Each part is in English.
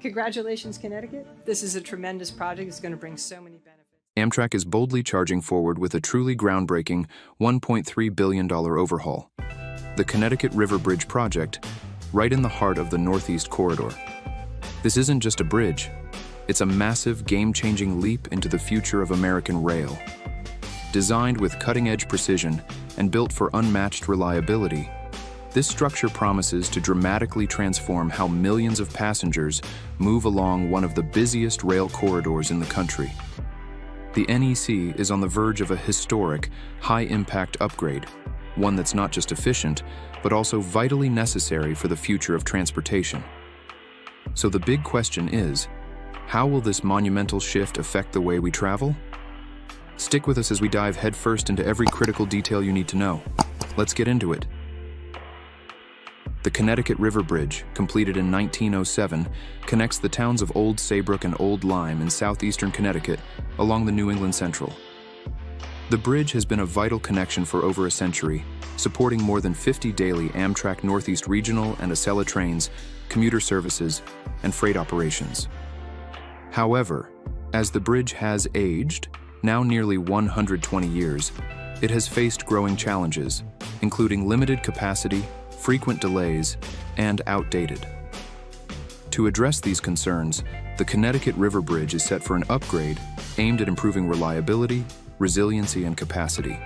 Congratulations, Connecticut. This is a tremendous project. It's going to bring so many benefits. Amtrak is boldly charging forward with a truly groundbreaking $1.3 billion overhaul. The Connecticut River Bridge project, right in the heart of the Northeast Corridor. This isn't just a bridge. It's a massive, game-changing leap into the future of American rail. Designed with cutting-edge precision and built for unmatched reliability, this structure promises to dramatically transform how millions of passengers move along one of the busiest rail corridors in the country. The NEC is on the verge of a historic, high-impact upgrade, one that's not just efficient, but also vitally necessary for the future of transportation. So the big question is, how will this monumental shift affect the way we travel? Stick with us as we dive headfirst into every critical detail you need to know. Let's get into it. The Connecticut River Bridge, completed in 1907, connects the towns of Old Saybrook and Old Lyme in southeastern Connecticut along the New England Central. The bridge has been a vital connection for over a century, supporting more than 50 daily Amtrak Northeast Regional and Acela trains, commuter services, and freight operations. However, as the bridge has aged, now nearly 120 years, it has faced growing challenges, including limited capacity, frequent delays, and outdated. To address these concerns, the Connecticut River Bridge is set for an upgrade aimed at improving reliability, resiliency, and capacity.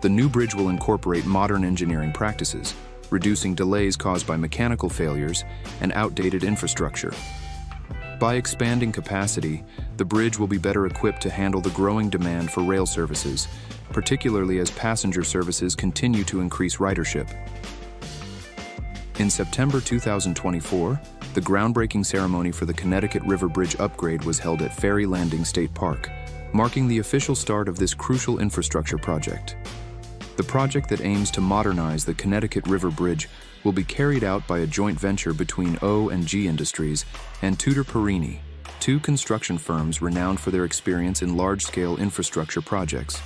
The new bridge will incorporate modern engineering practices, reducing delays caused by mechanical failures and outdated infrastructure. By expanding capacity, the bridge will be better equipped to handle the growing demand for rail services, particularly as passenger services continue to increase ridership. In September 2024, the groundbreaking ceremony for the Connecticut River Bridge upgrade was held at Ferry Landing State Park, marking the official start of this crucial infrastructure project. The project that aims to modernize the Connecticut River Bridge will be carried out by a joint venture between O&G Industries and Tudor Perini, two construction firms renowned for their experience in large-scale infrastructure projects.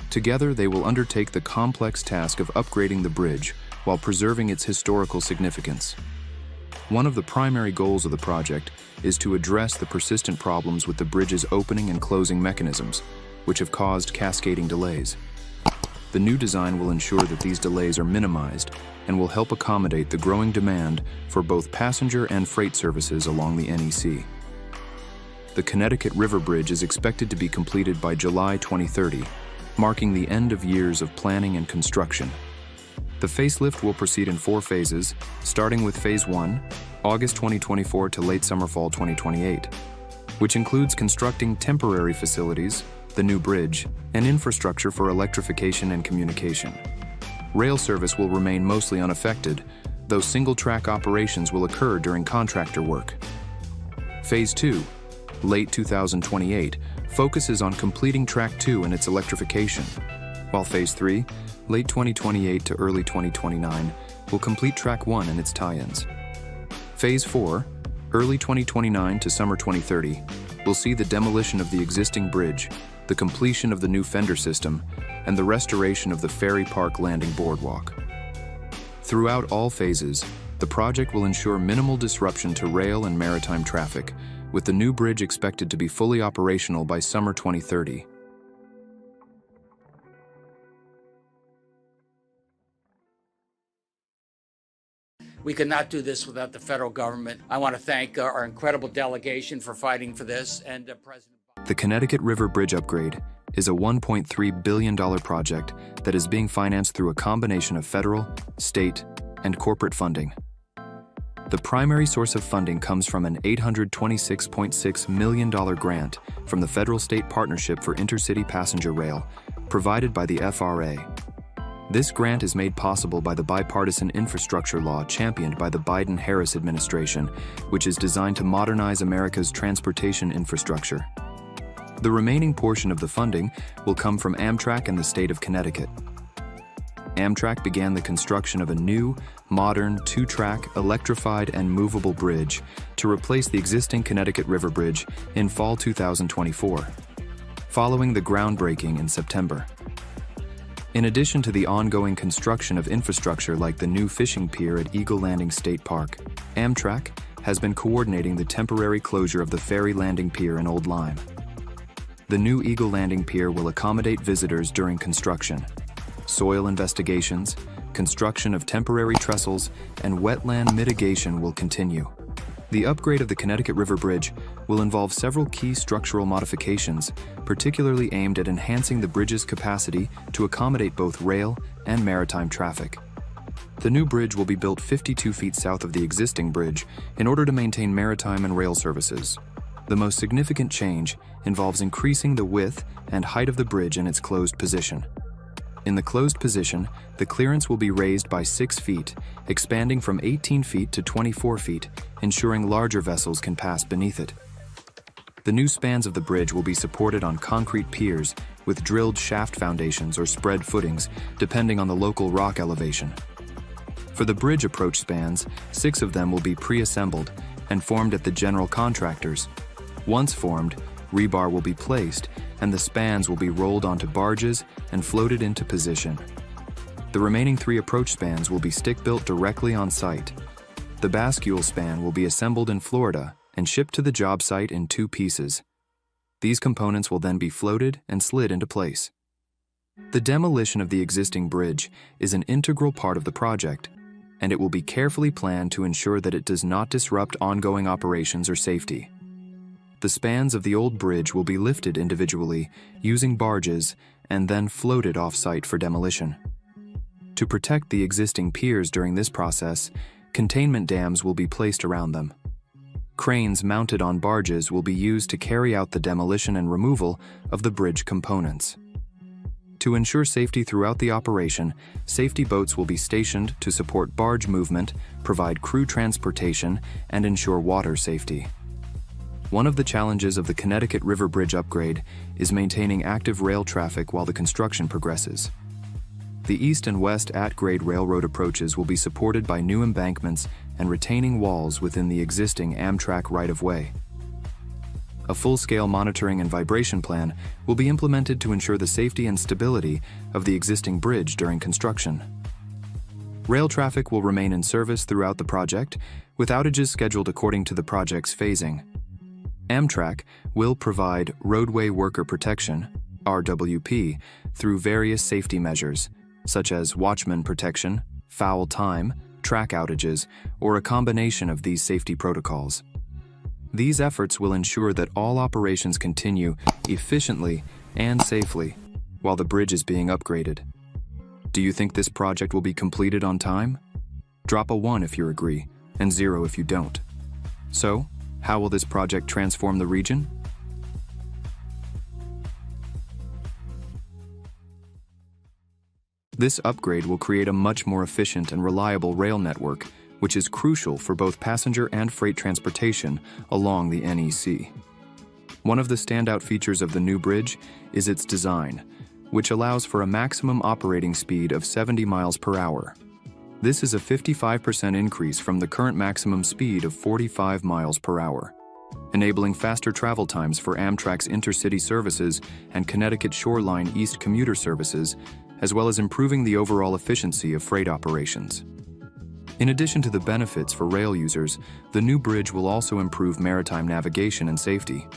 Together, they will undertake the complex task of upgrading the bridge while preserving its historical significance. One of the primary goals of the project is to address the persistent problems with the bridge's opening and closing mechanisms, which have caused cascading delays. The new design will ensure that these delays are minimized and will help accommodate the growing demand for both passenger and freight services along the NEC. The Connecticut River Bridge is expected to be completed by July 2030, marking the end of years of planning and construction. The facelift will proceed in 4 phases, starting with Phase 1, August 2024 to late summer-fall 2028, which includes constructing temporary facilities, the new bridge, and infrastructure for electrification and communication. Rail service will remain mostly unaffected, though single-track operations will occur during contractor work. Phase 2, late 2028, focuses on completing Track 2 and its electrification, while Phase 3, late 2028 to early 2029, will complete Track 1 and its tie-ins. Phase 4, early 2029 to summer 2030, will see the demolition of the existing bridge, the completion of the new fender system, and the restoration of the Ferry Park Landing Boardwalk. Throughout all phases, the project will ensure minimal disruption to rail and maritime traffic, with the new bridge expected to be fully operational by summer 2030. We could not do this without the federal government. I want to thank our incredible delegation for fighting for this and President Biden. The Connecticut River Bridge upgrade is a $1.3 billion project that is being financed through a combination of federal, state, and corporate funding. The primary source of funding comes from an $826.6 million grant from the Federal-State Partnership for Intercity Passenger Rail, provided by the FRA. This grant is made possible by the bipartisan infrastructure law championed by the Biden-Harris administration, which is designed to modernize America's transportation infrastructure. The remaining portion of the funding will come from Amtrak and the state of Connecticut. Amtrak began the construction of a new, modern, 2-track, electrified, and movable bridge to replace the existing Connecticut River Bridge in fall 2024, following the groundbreaking in September. In addition to the ongoing construction of infrastructure like the new fishing pier at Eagle Landing State Park, Amtrak, has been coordinating the temporary closure of the ferry landing pier in Old Lyme. The new Eagle Landing Pier will accommodate visitors during construction, soil investigations, construction of temporary trestles, and wetland mitigation will continue. The upgrade of the Connecticut River Bridge will involve several key structural modifications, particularly aimed at enhancing the bridge's capacity to accommodate both rail and maritime traffic. The new bridge will be built 52 feet south of the existing bridge in order to maintain maritime and rail services. The most significant change involves increasing the width and height of the bridge in its closed position. In the closed position, the clearance will be raised by 6 feet, expanding from 18 feet to 24 feet, ensuring larger vessels can pass beneath it. The new spans of the bridge will be supported on concrete piers with drilled shaft foundations or spread footings, depending on the local rock elevation. For the bridge approach spans, 6 of them will be pre-assembled and formed at the general contractors. Once formed, rebar will be placed, and the spans will be rolled onto barges and floated into position. The remaining 3 approach spans will be stick-built directly on site. The bascule span will be assembled in Florida and shipped to the job site in 2 pieces. These components will then be floated and slid into place. The demolition of the existing bridge is an integral part of the project, and it will be carefully planned to ensure that it does not disrupt ongoing operations or safety. The spans of the old bridge will be lifted individually using barges and then floated off-site for demolition. To protect the existing piers during this process, containment dams will be placed around them. Cranes mounted on barges will be used to carry out the demolition and removal of the bridge components. To ensure safety throughout the operation, safety boats will be stationed to support barge movement, provide crew transportation, and ensure water safety. One of the challenges of the Connecticut River Bridge upgrade is maintaining active rail traffic while the construction progresses. The east and west at-grade railroad approaches will be supported by new embankments and retaining walls within the existing Amtrak right-of-way. A full-scale monitoring and vibration plan will be implemented to ensure the safety and stability of the existing bridge during construction. Rail traffic will remain in service throughout the project, with outages scheduled according to the project's phasing. Amtrak will provide roadway worker protection, RWP, through various safety measures, such as watchman protection, foul time, track outages, or a combination of these safety protocols. These efforts will ensure that all operations continue efficiently and safely while the bridge is being upgraded. Do you think this project will be completed on time? Drop a 1 if you agree, and 0 if you don't. So, how will this project transform the region? This upgrade will create a much more efficient and reliable rail network, which is crucial for both passenger and freight transportation along the NEC. One of the standout features of the new bridge is its design, which allows for a maximum operating speed of 70 miles per hour. This is a 55% increase from the current maximum speed of 45 miles per hour, enabling faster travel times for Amtrak's intercity services and Connecticut Shoreline East commuter services, as well as improving the overall efficiency of freight operations. In addition to the benefits for rail users, the new bridge will also improve maritime navigation and safety.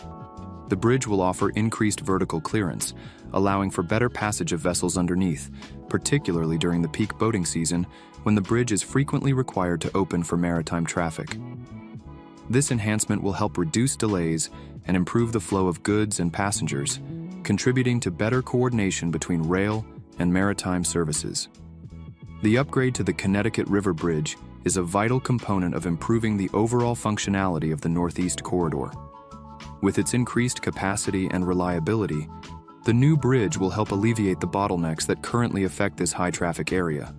The bridge will offer increased vertical clearance, allowing for better passage of vessels underneath, particularly during the peak boating season, when the bridge is frequently required to open for maritime traffic. This enhancement will help reduce delays and improve the flow of goods and passengers, contributing to better coordination between rail and maritime services. The upgrade to the Connecticut River Bridge is a vital component of improving the overall functionality of the Northeast Corridor. With its increased capacity and reliability, the new bridge will help alleviate the bottlenecks that currently affect this high-traffic area.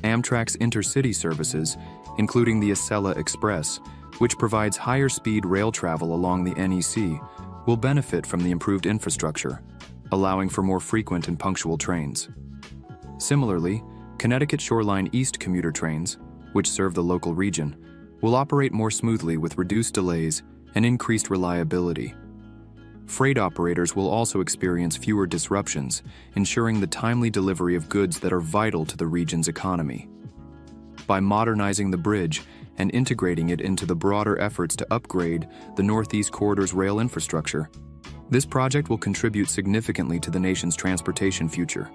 Amtrak's intercity services, including the Acela Express, which provides higher-speed rail travel along the NEC, will benefit from the improved infrastructure, allowing for more frequent and punctual trains. Similarly, Connecticut Shoreline East commuter trains, which serve the local region, will operate more smoothly with reduced delays and increased reliability. Freight operators will also experience fewer disruptions, ensuring the timely delivery of goods that are vital to the region's economy. By modernizing the bridge, and integrating it into the broader efforts to upgrade the Northeast Corridor's rail infrastructure. This project will contribute significantly to the nation's transportation future.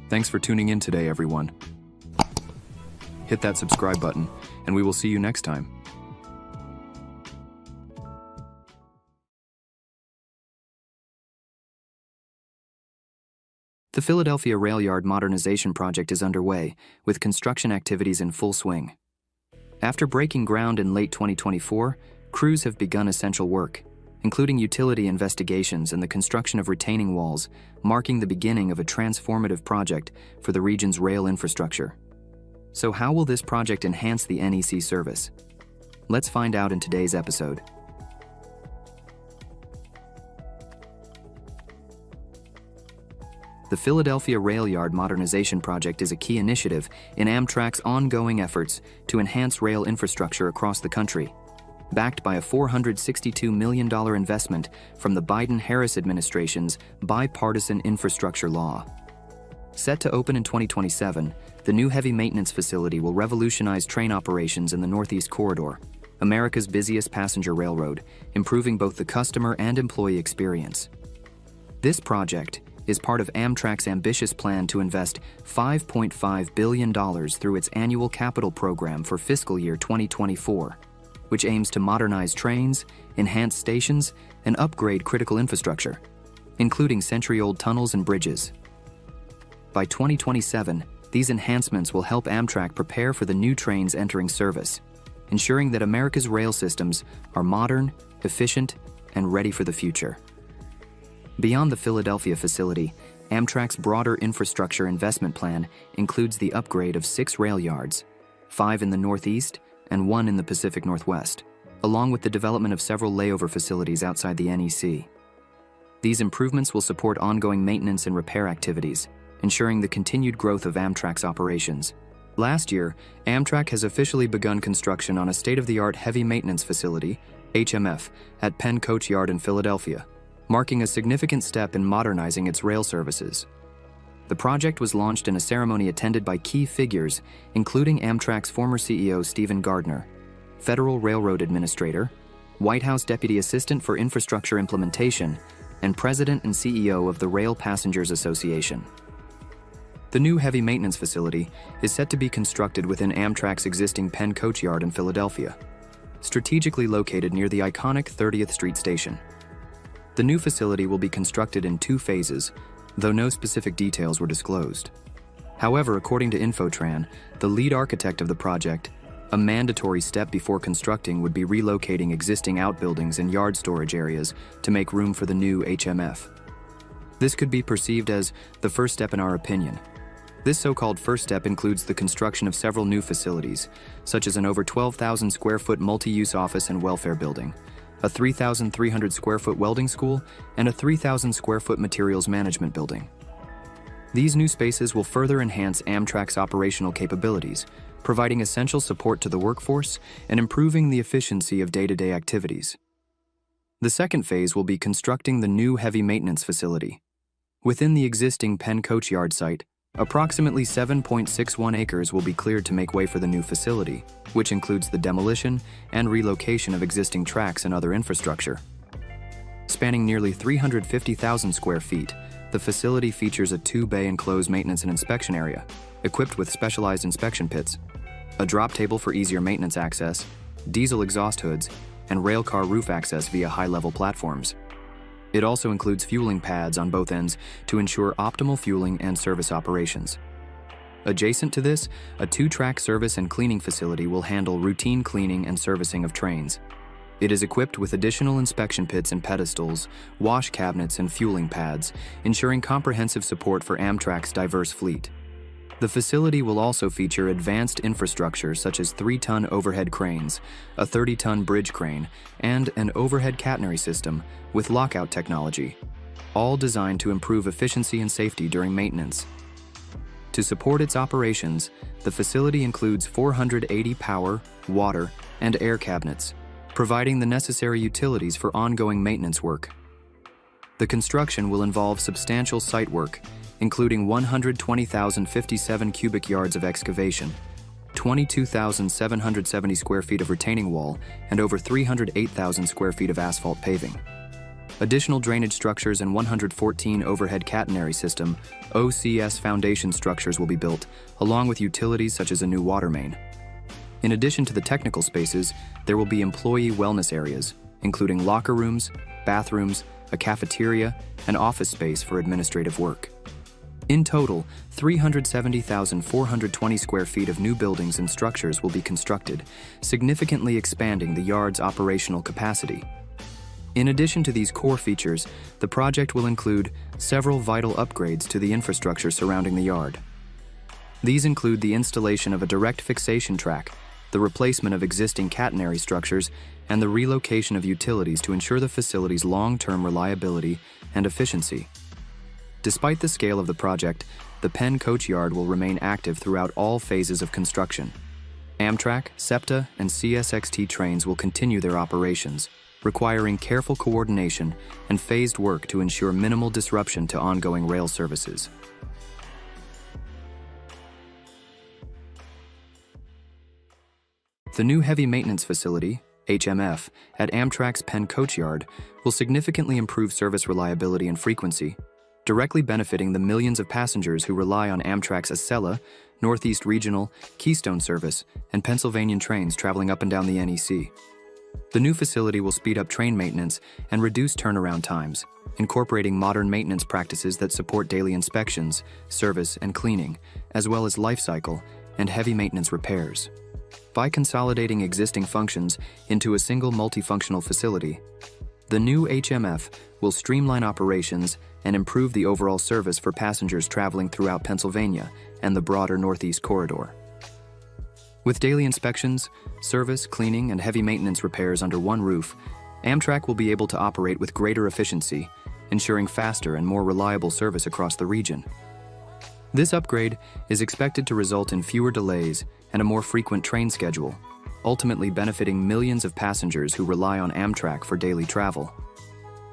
Thanks for tuning in today, everyone. Hit that subscribe button, and we will see you next time. The Philadelphia Rail Yard modernization project is underway, with construction activities in full swing. After breaking ground in late 2024, crews have begun essential work, including utility investigations and the construction of retaining walls, marking the beginning of a transformative project for the region's rail infrastructure. So how will this project enhance the NEC service? Let's find out in today's episode. The Philadelphia Rail Yard modernization project is a key initiative in Amtrak's ongoing efforts to enhance rail infrastructure across the country. Backed by a $462 million investment from the Biden-Harris administration's bipartisan infrastructure law. Set to open in 2027, the new heavy maintenance facility will revolutionize train operations in the Northeast Corridor, America's busiest passenger railroad, improving both the customer and employee experience. This project is part of Amtrak's ambitious plan to invest $5.5 billion through its annual capital program for fiscal year 2024, which aims to modernize trains, enhance stations, and upgrade critical infrastructure, including century-old tunnels and bridges. By 2027, these enhancements will help Amtrak prepare for the new trains entering service, ensuring that America's rail systems are modern, efficient, and ready for the future. Beyond the Philadelphia facility, Amtrak's broader infrastructure investment plan includes the upgrade of 6 rail yards, 5 in the Northeast and 1 in the Pacific Northwest, along with the development of several layover facilities outside the NEC. These improvements will support ongoing maintenance and repair activities, ensuring the continued growth of Amtrak's operations. Last year, Amtrak has officially begun construction on a state-of-the-art heavy maintenance facility, HMF, at Penn Coach Yard in Philadelphia, marking a significant step in modernizing its rail services. The project was launched in a ceremony attended by key figures, including Amtrak's former CEO Stephen Gardner, Federal Railroad Administrator, White House Deputy Assistant for Infrastructure Implementation, and President and CEO of the Rail Passengers Association. The new heavy maintenance facility is set to be constructed within Amtrak's existing Penn Coach Yard in Philadelphia, strategically located near the iconic 30th Street station. The new facility will be constructed in 2 phases, though no specific details were disclosed. However, according to Infotran, the lead architect of the project, a mandatory step before constructing would be relocating existing outbuildings and yard storage areas to make room for the new HMF. This could be perceived as the first step in our opinion. This so-called first step includes the construction of several new facilities, such as an over 12,000 square foot multi-use office and welfare building, a 3,300 square foot welding school, and a 3,000 square foot materials management building. These new spaces will further enhance Amtrak's operational capabilities, providing essential support to the workforce and improving the efficiency of day-to-day activities. The second phase will be constructing the new heavy maintenance facility. Within the existing Penn Coach Yard site, approximately 7.61 acres will be cleared to make way for the new facility, which includes the demolition and relocation of existing tracks and other infrastructure. Spanning nearly 350,000 square feet, the facility features a 2-bay enclosed maintenance and inspection area, equipped with specialized inspection pits, a drop table for easier maintenance access, diesel exhaust hoods, and railcar roof access via high-level platforms. It also includes fueling pads on both ends to ensure optimal fueling and service operations. Adjacent to this, a 2-track service and cleaning facility will handle routine cleaning and servicing of trains. It is equipped with additional inspection pits and pedestals, wash cabinets, and fueling pads, ensuring comprehensive support for Amtrak's diverse fleet. The facility will also feature advanced infrastructure such as 3-ton overhead cranes, a 30-ton bridge crane, and an overhead catenary system with lockout technology, all designed to improve efficiency and safety during maintenance. To support its operations, the facility includes 480 power, water, and air cabinets, providing the necessary utilities for ongoing maintenance work. The construction will involve substantial site work, including 120,057 cubic yards of excavation, 22,770 square feet of retaining wall, and over 308,000 square feet of asphalt paving. Additional drainage structures and 114 overhead catenary system (OCS) foundation structures will be built, along with utilities such as a new water main. In addition to the technical spaces, there will be employee wellness areas, including locker rooms, bathrooms, a cafeteria, and office space for administrative work. In total, 370,420 square feet of new buildings and structures will be constructed, significantly expanding the yard's operational capacity. In addition to these core features, the project will include several vital upgrades to the infrastructure surrounding the yard. These include the installation of a direct fixation track, the replacement of existing catenary structures, and the relocation of utilities to ensure the facility's long-term reliability and efficiency. Despite the scale of the project, the Penn Coach Yard will remain active throughout all phases of construction. Amtrak, SEPTA, and CSXT trains will continue their operations, requiring careful coordination and phased work to ensure minimal disruption to ongoing rail services. The new heavy maintenance facility, HMF, at Amtrak's Penn Coach Yard will significantly improve service reliability and frequency, directly benefiting the millions of passengers who rely on Amtrak's Acela, Northeast Regional, Keystone Service, and Pennsylvania trains traveling up and down the NEC. The new facility will speed up train maintenance and reduce turnaround times, incorporating modern maintenance practices that support daily inspections, service, and cleaning, as well as life cycle and heavy maintenance repairs. By consolidating existing functions into a single multifunctional facility, the new HMF will streamline operations and improve the overall service for passengers traveling throughout Pennsylvania and the broader Northeast Corridor. With daily inspections, service, cleaning, and heavy maintenance repairs under one roof, Amtrak will be able to operate with greater efficiency, ensuring faster and more reliable service across the region. This upgrade is expected to result in fewer delays and a more frequent train schedule, ultimately benefiting millions of passengers who rely on Amtrak for daily travel.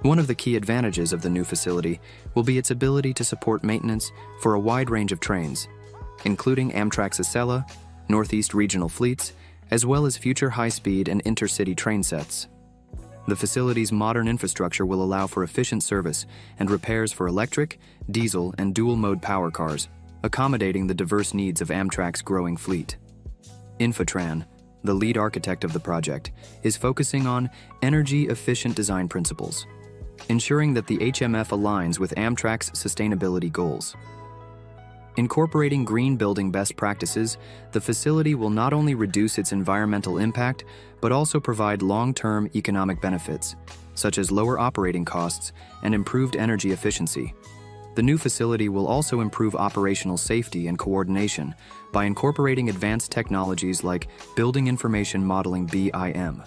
One of the key advantages of the new facility will be its ability to support maintenance for a wide range of trains, including Amtrak's Acela, Northeast Regional fleets, as well as future high-speed and intercity train sets. The facility's modern infrastructure will allow for efficient service and repairs for electric, diesel, and dual-mode power cars, accommodating the diverse needs of Amtrak's growing fleet. Infotran, the lead architect of the project, is focusing on energy-efficient design principles, ensuring that the HMF aligns with Amtrak's sustainability goals. Incorporating green building best practices, the facility will not only reduce its environmental impact, but also provide long-term economic benefits, such as lower operating costs and improved energy efficiency. The new facility will also improve operational safety and coordination by incorporating advanced technologies like Building Information Modeling (BIM).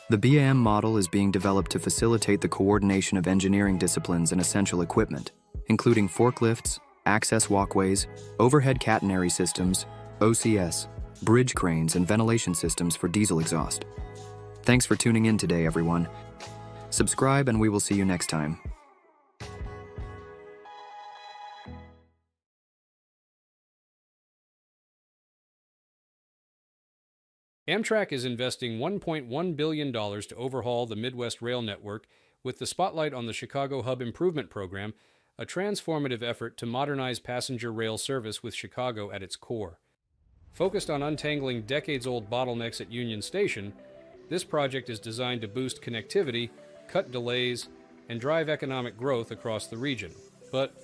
The BIM model is being developed to facilitate the coordination of engineering disciplines and essential equipment, including forklifts, access walkways, overhead catenary systems, OCS, bridge cranes, and ventilation systems for diesel exhaust. Thanks for tuning in today, everyone. Subscribe and we will see you next time. Amtrak is investing $1.1 billion to overhaul the Midwest rail network with the spotlight on the Chicago Hub Improvement Program, a transformative effort to modernize passenger rail service with Chicago at its core. Focused on untangling decades-old bottlenecks at Union Station, this project is designed to boost connectivity, cut delays, and drive economic growth across the region. But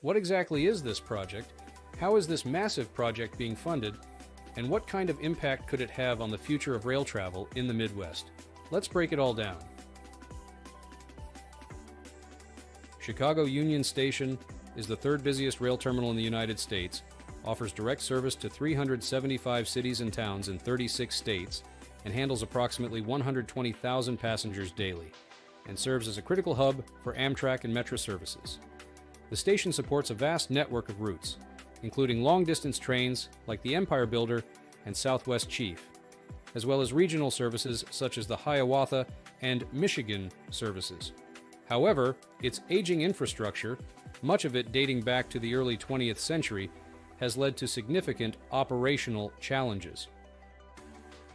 what exactly is this project? How is this massive project being funded? And what kind of impact could it have on the future of rail travel in the Midwest? Let's break it all down. Chicago Union Station is the third busiest rail terminal in the United States, offers direct service to 375 cities and towns in 36 states, and handles approximately 120,000 passengers daily, and serves as a critical hub for Amtrak and Metro services. The station supports a vast network of routes, including long-distance trains like the Empire Builder and Southwest Chief, as well as regional services such as the Hiawatha and Michigan services. However, its aging infrastructure, much of it dating back to the early 20th century, has led to significant operational challenges.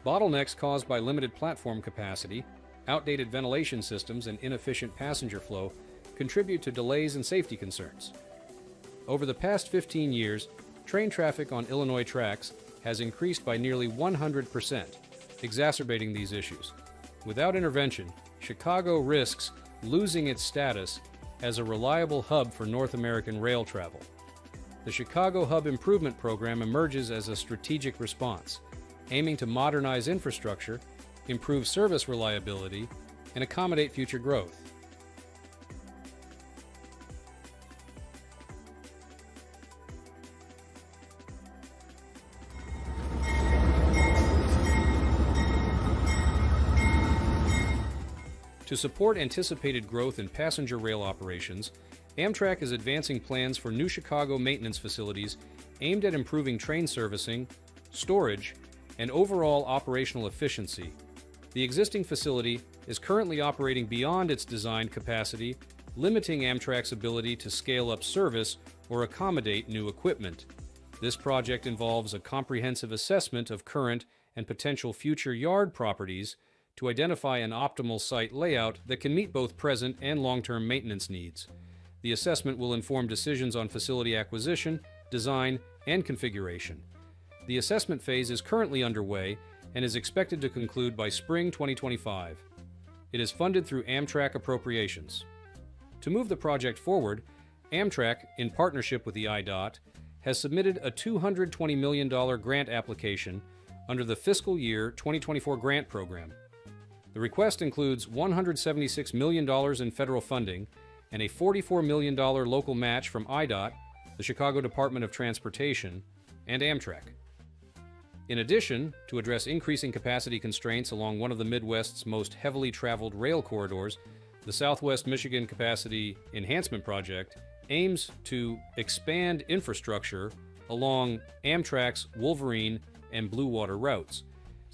Bottlenecks caused by limited platform capacity, outdated ventilation systems, and inefficient passenger flow contribute to delays and safety concerns. Over the past 15 years, train traffic on Illinois tracks has increased by nearly 100%, exacerbating these issues. Without intervention, Chicago risks losing its status as a reliable hub for North American rail travel. The Chicago Hub Improvement Program emerges as a strategic response, aiming to modernize infrastructure, improve service reliability, and accommodate future growth. To support anticipated growth in passenger rail operations, Amtrak is advancing plans for new Chicago maintenance facilities aimed at improving train servicing, storage, and overall operational efficiency. The existing facility is currently operating beyond its designed capacity, limiting Amtrak's ability to scale up service or accommodate new equipment. This project involves a comprehensive assessment of current and potential future yard properties to identify an optimal site layout that can meet both present and long-term maintenance needs. The assessment will inform decisions on facility acquisition, design, and configuration. The assessment phase is currently underway and is expected to conclude by spring 2025. It is funded through Amtrak appropriations. To move the project forward, Amtrak, in partnership with the IDOT, has submitted a $220 million grant application under the fiscal year 2024 grant program. The request includes $176 million in federal funding and a $44 million local match from IDOT, the Chicago Department of Transportation, and Amtrak. In addition, to address increasing capacity constraints along one of the Midwest's most heavily traveled rail corridors, the Southwest Michigan Capacity Enhancement Project aims to expand infrastructure along Amtrak's Wolverine and Blue Water routes.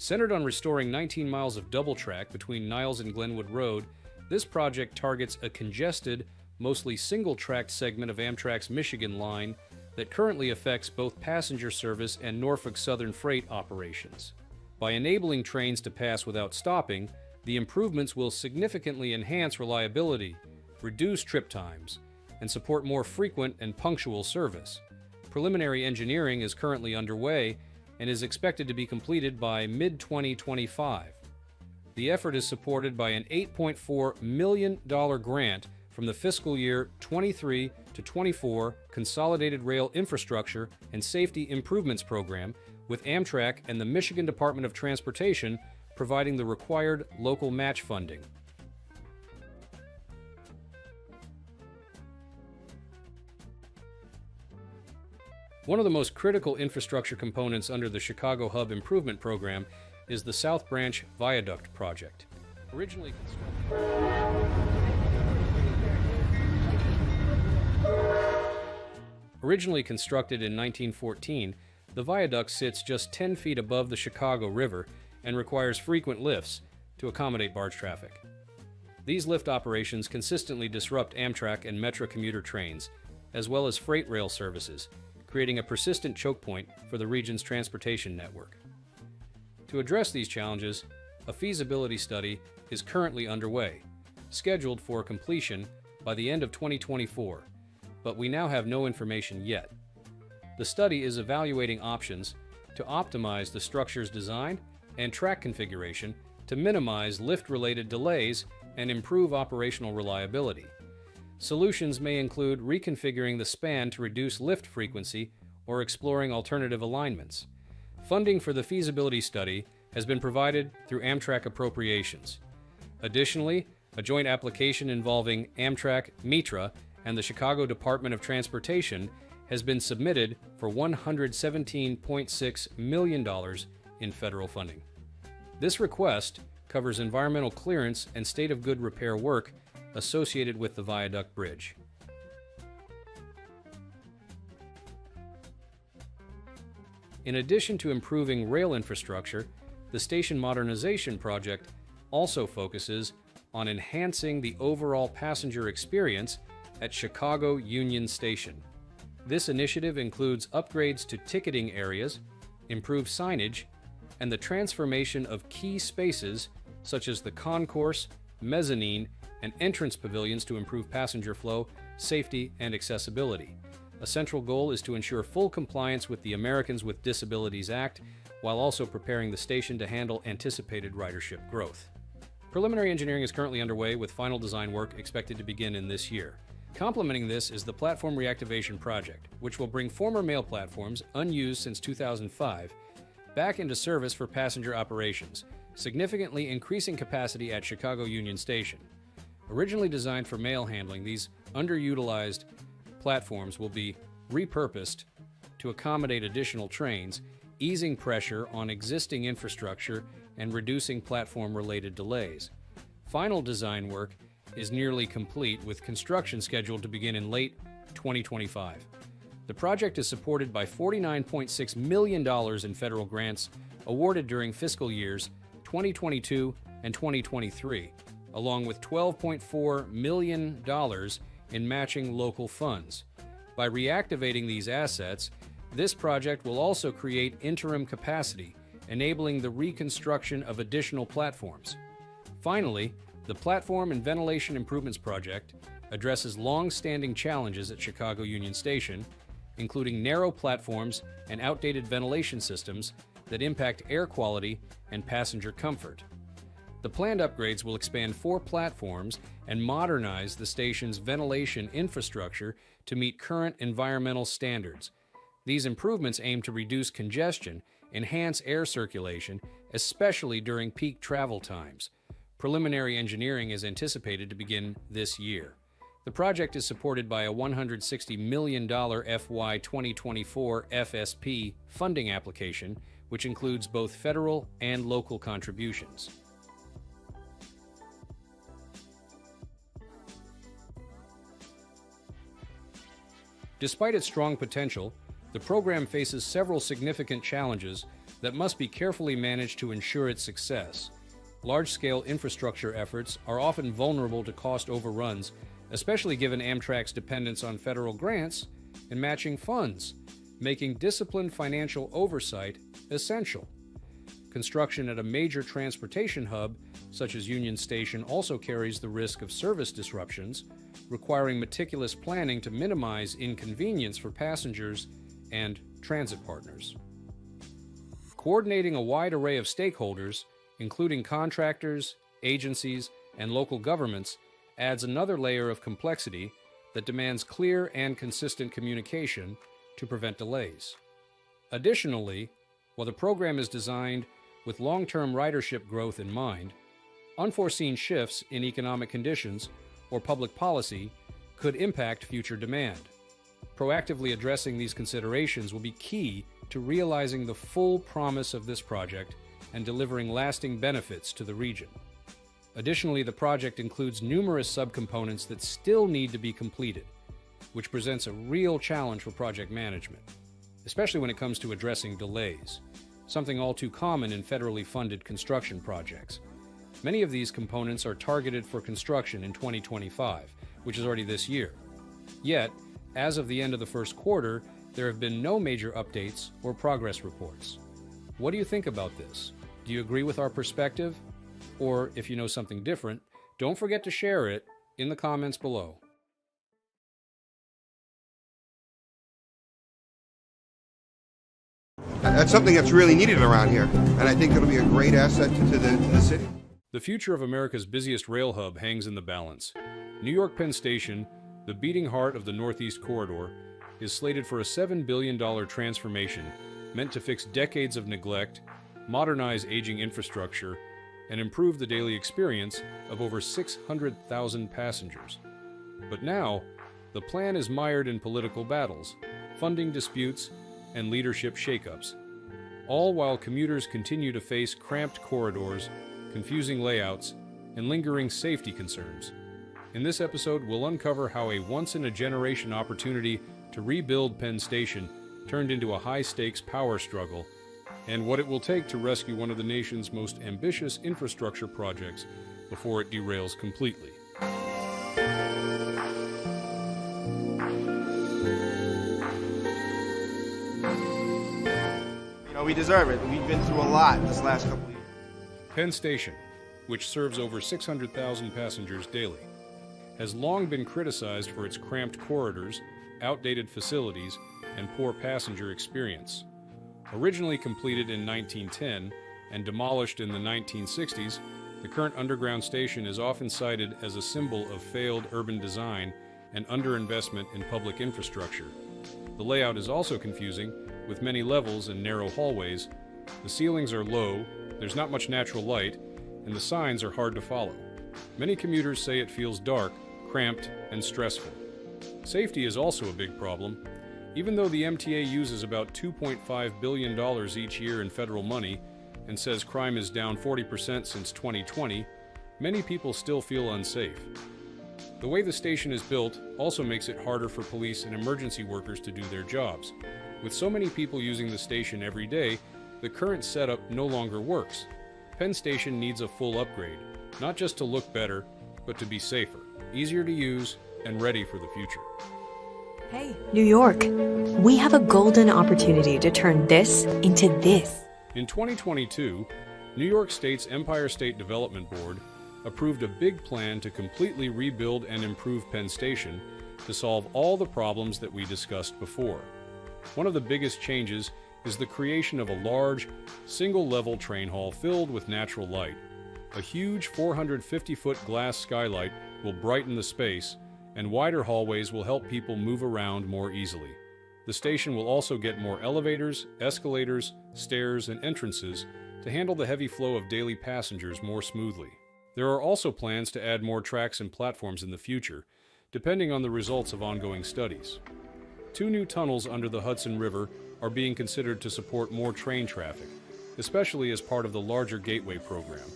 Centered on restoring 19 miles of double track between Niles and Glenwood Road, this project targets a congested, mostly single-tracked segment of Amtrak's Michigan line that currently affects both passenger service and Norfolk Southern freight operations. By enabling trains to pass without stopping, the improvements will significantly enhance reliability, reduce trip times, and support more frequent and punctual service. Preliminary engineering is currently underway and is expected to be completed by mid-2025. The effort is supported by an $8.4 million grant from the fiscal year 23 to 24 Consolidated Rail Infrastructure and Safety Improvements Program, with Amtrak and the Michigan Department of Transportation providing the required local match funding. One of the most critical infrastructure components under the Chicago Hub Improvement Program is the South Branch Viaduct project. Originally constructed in 1914, the viaduct sits just 10 feet above the Chicago River and requires frequent lifts to accommodate barge traffic. These lift operations consistently disrupt Amtrak and Metra commuter trains, as well as freight rail services, creating a persistent choke point for the region's transportation network. To address these challenges, a feasibility study is currently underway, scheduled for completion by the end of 2024, but we now have no information yet. The study is evaluating options to optimize the structure's design and track configuration to minimize lift-related delays and improve operational reliability. Solutions may include reconfiguring the span to reduce lift frequency or exploring alternative alignments. Funding for the feasibility study has been provided through Amtrak appropriations. Additionally, a joint application involving Amtrak, Metra, and the Chicago Department of Transportation has been submitted for $117.6 million in federal funding. This request covers environmental clearance and state-of-good repair work associated with the viaduct bridge. In addition to improving rail infrastructure, the station modernization project also focuses on enhancing the overall passenger experience at Chicago Union Station. This initiative includes upgrades to ticketing areas, improved signage, and the transformation of key spaces such as the concourse, mezzanine, and entrance pavilions to improve passenger flow, safety, and accessibility. A central goal is to ensure full compliance with the Americans with Disabilities Act, while also preparing the station to handle anticipated ridership growth. Preliminary engineering is currently underway, with final design work expected to begin in this year. Complementing this is the Platform Reactivation Project, which will bring former mail platforms, unused since 2005, back into service for passenger operations, significantly increasing capacity at Chicago Union Station. Originally designed for mail handling, these underutilized platforms will be repurposed to accommodate additional trains, easing pressure on existing infrastructure and reducing platform-related delays. Final design work is nearly complete, with construction scheduled to begin in late 2025. The project is supported by $49.6 million in federal grants awarded during fiscal years 2022 and 2023, along with $12.4 million in matching local funds. By reactivating these assets, this project will also create interim capacity, enabling the reconstruction of additional platforms. Finally, the Platform and Ventilation Improvements Project addresses long-standing challenges at Chicago Union Station, including narrow platforms and outdated ventilation systems that impact air quality and passenger comfort. The planned upgrades will expand 4 platforms and modernize the station's ventilation infrastructure to meet current environmental standards. These improvements aim to reduce congestion, enhance air circulation, especially during peak travel times. Preliminary engineering is anticipated to begin this year. The project is supported by a $160 million FY 2024 FSP funding application, which includes both federal and local contributions. Despite its strong potential, the program faces several significant challenges that must be carefully managed to ensure its success. Large-scale infrastructure efforts are often vulnerable to cost overruns, especially given Amtrak's dependence on federal grants and matching funds, making disciplined financial oversight essential. Construction at a major transportation hub, such as Union Station, also carries the risk of service disruptions, requiring meticulous planning to minimize inconvenience for passengers and transit partners. Coordinating a wide array of stakeholders, including contractors, agencies, and local governments, adds another layer of complexity that demands clear and consistent communication to prevent delays. Additionally, while the program is designed with long-term ridership growth in mind, unforeseen shifts in economic conditions or public policy could impact future demand. Proactively addressing these considerations will be key to realizing the full promise of this project and delivering lasting benefits to the region. Additionally, the project includes numerous subcomponents that still need to be completed, which presents a real challenge for project management, especially when it comes to addressing delays, something all too common in federally funded construction projects. Many of these components are targeted for construction in 2025, which is already this year. Yet, as of the end of the first quarter, there have been no major updates or progress reports. What do you think about this? Do you agree with our perspective? Or if you know something different, don't forget to share it in the comments below. That's something that's really needed around here, and I think it'll be a great asset to the city. The future of America's busiest rail hub hangs in the balance. New York Penn Station, the beating heart of the Northeast Corridor, is slated for a $7 billion transformation meant to fix decades of neglect, modernize aging infrastructure, and improve the daily experience of over 600,000 passengers. But now, the plan is mired in political battles, funding disputes, and leadership shakeups, all while commuters continue to face cramped corridors, confusing layouts, and lingering safety concerns. In this episode, we'll uncover how a once-in-a-generation opportunity to rebuild Penn Station turned into a high-stakes power struggle, and what it will take to rescue one of the nation's most ambitious infrastructure projects before it derails completely. we deserve it. We've been through a lot this last couple of years. Penn Station, which serves over 600,000 passengers daily, has long been criticized for its cramped corridors, outdated facilities, and poor passenger experience. Originally completed in 1910 and demolished in the 1960s, the current underground station is often cited as a symbol of failed urban design and underinvestment in public infrastructure. The layout is also confusing, with many levels and narrow hallways. The ceilings are low, there's not much natural light, and the signs are hard to follow. Many commuters say it feels dark, cramped, and stressful. Safety is also a big problem. Even though the MTA uses about $2.5 billion each year in federal money and says crime is down 40% since 2020, many people still feel unsafe. The way the station is built also makes it harder for police and emergency workers to do their jobs. With so many people using the station every day, the current setup no longer works. Penn Station needs a full upgrade, not just to look better, but to be safer, easier to use, and ready for the future. Hey, New York, we have a golden opportunity to turn this into this. In 2022, New York State's Empire State Development Board approved a big plan to completely rebuild and improve Penn Station to solve all the problems that we discussed before. One of the biggest changes is the creation of a large, single-level train hall filled with natural light. A huge 450-foot glass skylight will brighten the space, and wider hallways will help people move around more easily. The station will also get more elevators, escalators, stairs, and entrances to handle the heavy flow of daily passengers more smoothly. There are also plans to add more tracks and platforms in the future, depending on the results of ongoing studies. 2 new tunnels under the Hudson River are being considered to support more train traffic, especially as part of the larger Gateway program,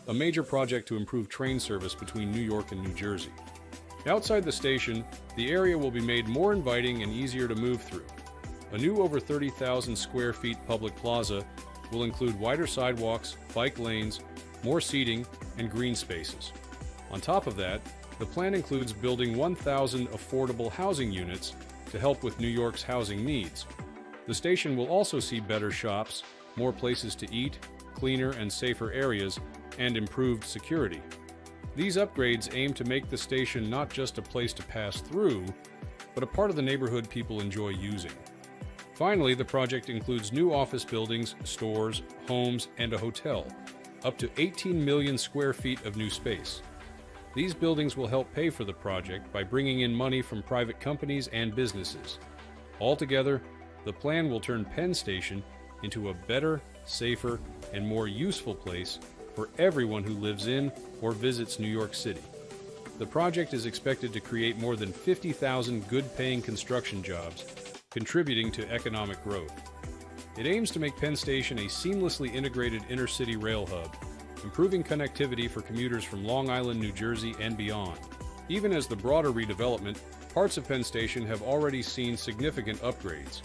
a major project to improve train service between New York and New Jersey. Outside the station, the area will be made more inviting and easier to move through. A new over 30,000 square feet public plaza will include wider sidewalks, bike lanes, more seating, and green spaces. On top of that, the plan includes building 1,000 affordable housing units to help with New York's housing needs. The station will also see better shops, more places to eat, cleaner and safer areas, and improved security. These upgrades aim to make the station not just a place to pass through, but a part of the neighborhood people enjoy using. Finally, the project includes new office buildings, stores, homes, and a hotel, up to 18 million square feet of new space. These buildings will help pay for the project by bringing in money from private companies and businesses. Altogether, the plan will turn Penn Station into a better, safer, and more useful place for everyone who lives in or visits New York City. The project is expected to create more than 50,000 good-paying construction jobs, contributing to economic growth. It aims to make Penn Station a seamlessly integrated inner-city rail hub, improving connectivity for commuters from Long Island, New Jersey, and beyond. Even as the broader redevelopment, parts of Penn Station have already seen significant upgrades.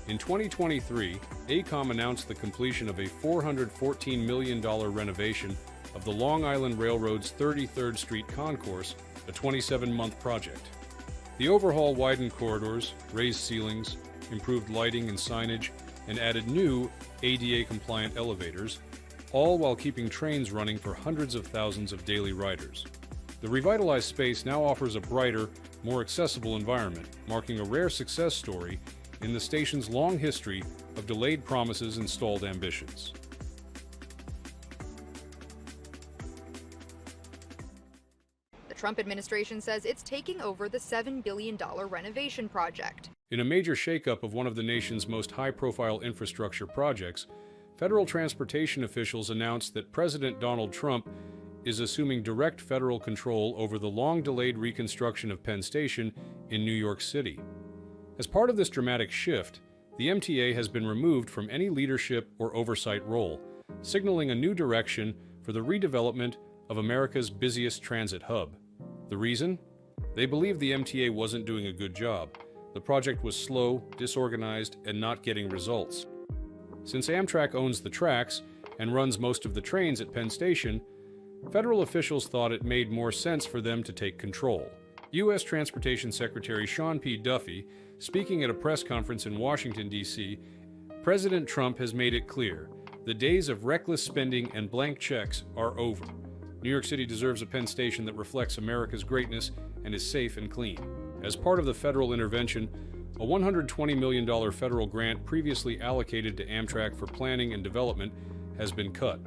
In 2023, AECOM announced the completion of a $414 million renovation of the Long Island Railroad's 33rd Street Concourse, a 27-month project. The overhaul widened corridors, raised ceilings, improved lighting and signage, and added new ADA-compliant elevators, all while keeping trains running for hundreds of thousands of daily riders. The revitalized space now offers a brighter, more accessible environment, marking a rare success story in the station's long history of delayed promises and stalled ambitions. The Trump administration says it's taking over the $7 billion renovation project. In a major shakeup of one of the nation's most high-profile infrastructure projects, federal transportation officials announced that President Donald Trump is assuming direct federal control over the long-delayed reconstruction of Penn Station in New York City. As part of this dramatic shift, the MTA has been removed from any leadership or oversight role, signaling a new direction for the redevelopment of America's busiest transit hub. The reason? They believe the MTA wasn't doing a good job. The project was slow, disorganized, and not getting results. Since Amtrak owns the tracks and runs most of the trains at Penn Station, federal officials thought it made more sense for them to take control. U.S. Transportation Secretary Sean P. Duffy, speaking at a press conference in Washington, D.C., President Trump has made it clear the days of reckless spending and blank checks are over. New York City deserves a Penn Station that reflects America's greatness and is safe and clean. As part of the federal intervention, a $120 million federal grant previously allocated to Amtrak for planning and development has been cut.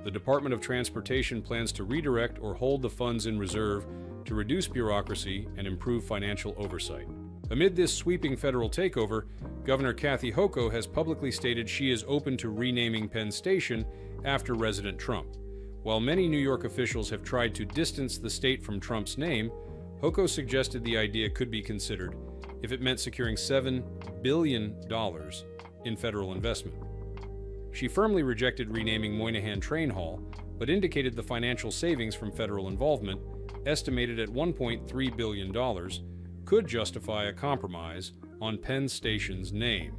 The Department of Transportation plans to redirect or hold the funds in reserve to reduce bureaucracy and improve financial oversight. Amid this sweeping federal takeover, Governor Kathy Hochul has publicly stated she is open to renaming Penn Station after President Trump. While many New York officials have tried to distance the state from Trump's name, Hochul suggested the idea could be considered if it meant securing $7 billion in federal investment. She firmly rejected renaming Moynihan Train Hall, but indicated the financial savings from federal involvement, estimated at $1.3 billion, could justify a compromise on Penn Station's name.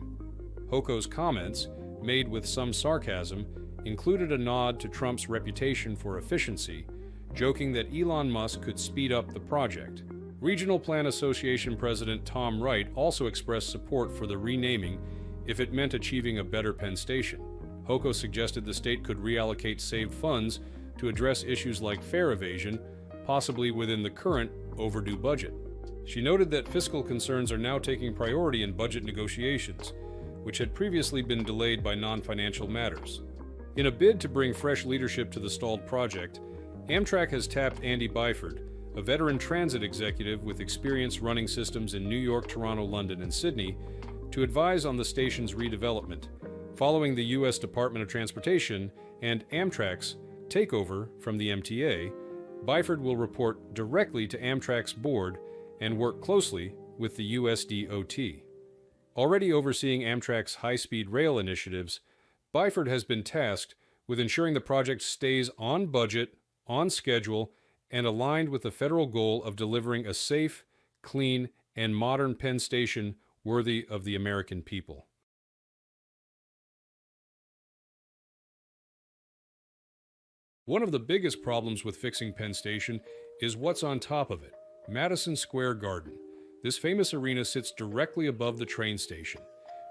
Hochul's comments, made with some sarcasm, included a nod to Trump's reputation for efficiency, joking that Elon Musk could speed up the project. Regional Plan Association President Tom Wright also expressed support for the renaming if it meant achieving a better Penn Station. Hochul suggested the state could reallocate saved funds to address issues like fare evasion, possibly within the current overdue budget. She noted that fiscal concerns are now taking priority in budget negotiations, which had previously been delayed by non-financial matters. In a bid to bring fresh leadership to the stalled project, Amtrak has tapped Andy Byford, a veteran transit executive with experience running systems in New York, Toronto, London, and Sydney, to advise on the station's redevelopment, following the U.S. Department of Transportation and Amtrak's takeover from the MTA. Byford will report directly to Amtrak's board and work closely with the USDOT. Already overseeing Amtrak's high-speed rail initiatives, Byford has been tasked with ensuring the project stays on budget, on schedule, and aligned with the federal goal of delivering a safe, clean, and modern Penn Station worthy of the American people. One of the biggest problems with fixing Penn Station is what's on top of it. Madison Square Garden. This famous arena sits directly above the train station.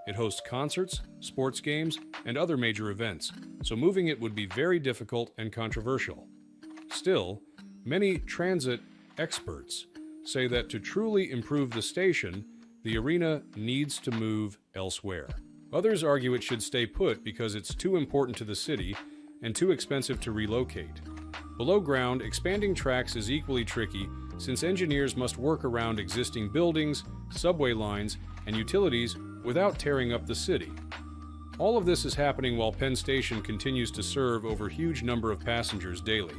It hosts concerts, sports games, and other major events, so moving it would be very difficult and controversial. Still, many transit experts say that to truly improve the station, the arena needs to move elsewhere. Others argue it should stay put because it's too important to the city and too expensive to relocate. Below ground, expanding tracks is equally tricky since engineers must work around existing buildings, subway lines, and utilities without tearing up the city. All of this is happening while Penn Station continues to serve over a huge number of passengers daily.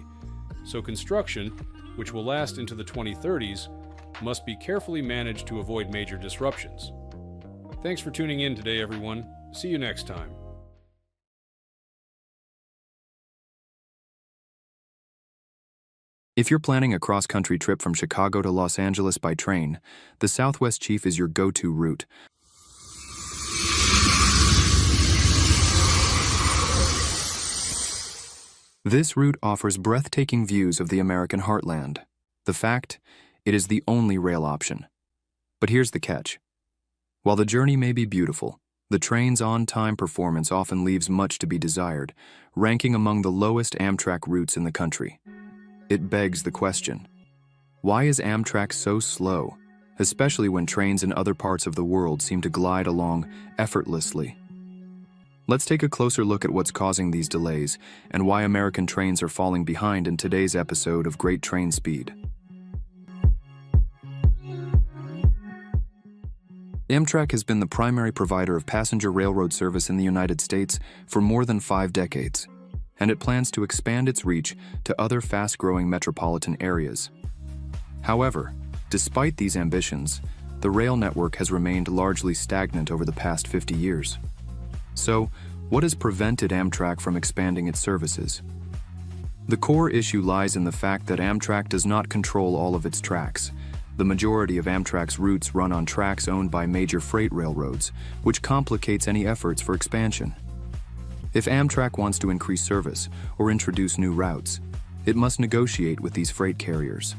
So construction, which will last into the 2030s, must be carefully managed to avoid major disruptions. Thanks for tuning in today, everyone. See you next time. If you're planning a cross-country trip from Chicago to Los Angeles by train, the Southwest Chief is your go-to route. This route offers breathtaking views of the American heartland. The fact, it is the only rail option. But here's the catch. While the journey may be beautiful, the train's on-time performance often leaves much to be desired, ranking among the lowest Amtrak routes in the country. It begs the question, why is Amtrak so slow, especially when trains in other parts of the world seem to glide along effortlessly? Let's take a closer look at what's causing these delays and why American trains are falling behind in today's episode of Great Train Speed. Amtrak has been the primary provider of passenger railroad service in the United States for more than 5 decades, and it plans to expand its reach to other fast-growing metropolitan areas. However, despite these ambitions, the rail network has remained largely stagnant over the past 50 years. So, what has prevented Amtrak from expanding its services? The core issue lies in the fact that Amtrak does not control all of its tracks. The majority of Amtrak's routes run on tracks owned by major freight railroads, which complicates any efforts for expansion. If Amtrak wants to increase service or introduce new routes, it must negotiate with these freight carriers.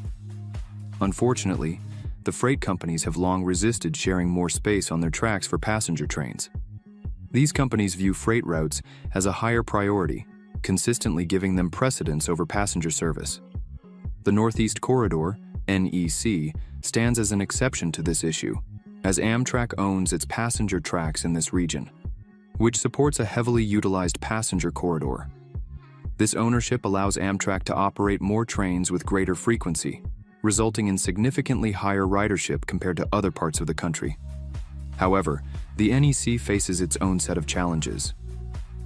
Unfortunately, the freight companies have long resisted sharing more space on their tracks for passenger trains. These companies view freight routes as a higher priority, consistently giving them precedence over passenger service. The Northeast Corridor, NEC, stands as an exception to this issue, as Amtrak owns its passenger tracks in this region, which supports a heavily utilized passenger corridor. This ownership allows Amtrak to operate more trains with greater frequency, resulting in significantly higher ridership compared to other parts of the country. However, the NEC faces its own set of challenges.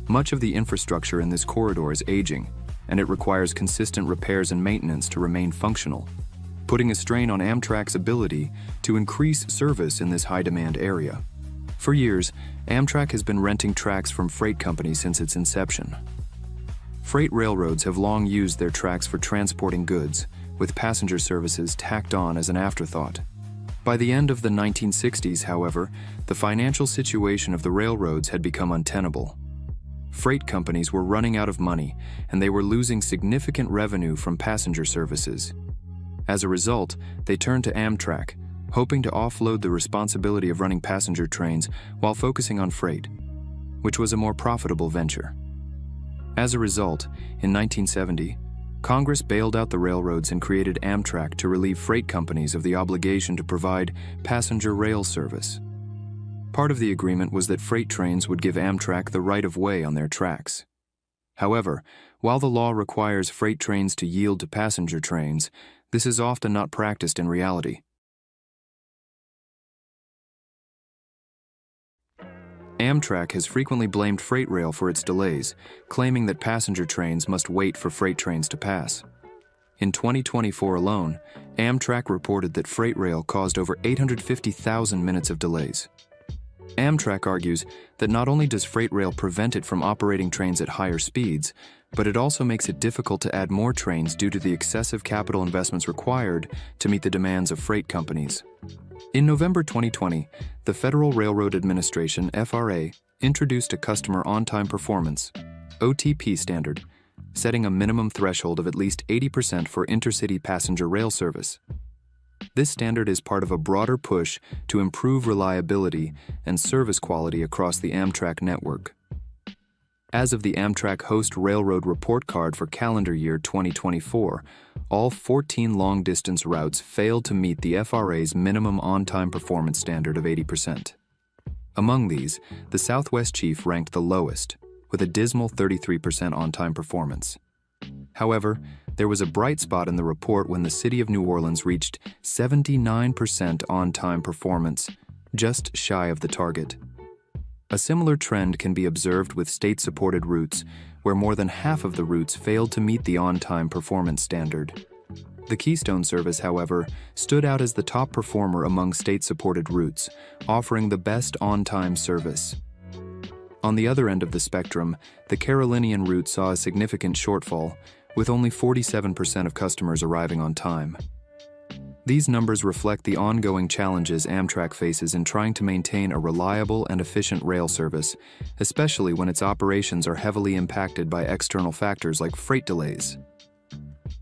Much of the infrastructure in this corridor is aging, and it requires consistent repairs and maintenance to remain functional, putting a strain on Amtrak's ability to increase service in this high-demand area. For years, Amtrak has been renting tracks from freight companies since its inception. Freight railroads have long used their tracks for transporting goods, with passenger services tacked on as an afterthought. By the end of the 1960s, however, the financial situation of the railroads had become untenable. Freight companies were running out of money, and they were losing significant revenue from passenger services. As a result, they turned to Amtrak, hoping to offload the responsibility of running passenger trains while focusing on freight, which was a more profitable venture. As a result, in 1970, Congress bailed out the railroads and created Amtrak to relieve freight companies of the obligation to provide passenger rail service. Part of the agreement was that freight trains would give Amtrak the right-of-way on their tracks. However, while the law requires freight trains to yield to passenger trains, this is often not practiced in reality. Amtrak has frequently blamed freight rail for its delays, claiming that passenger trains must wait for freight trains to pass. In 2024 alone, Amtrak reported that freight rail caused over 850,000 minutes of delays. Amtrak argues that not only does freight rail prevent it from operating trains at higher speeds, but it also makes it difficult to add more trains due to the excessive capital investments required to meet the demands of freight companies. In November 2020, the Federal Railroad Administration, FRA, introduced a Customer On-Time Performance, OTP standard, setting a minimum threshold of at least 80% for intercity passenger rail service. This standard is part of a broader push to improve reliability and service quality across the Amtrak network. As of the Amtrak Host Railroad Report Card for calendar year 2024, all 14 long-distance routes failed to meet the FRA's minimum on-time performance standard of 80%. Among these, the Southwest Chief ranked the lowest, with a dismal 33% on-time performance. However, there was a bright spot in the report when the City of New Orleans reached 79% on-time performance, just shy of the target. A similar trend can be observed with state-supported routes, where more than half of the routes failed to meet the on-time performance standard. The Keystone service, however, stood out as the top performer among state-supported routes, offering the best on-time service. On the other end of the spectrum, the Carolinian route saw a significant shortfall, with only 47% of customers arriving on time. These numbers reflect the ongoing challenges Amtrak faces in trying to maintain a reliable and efficient rail service, especially when its operations are heavily impacted by external factors like freight delays.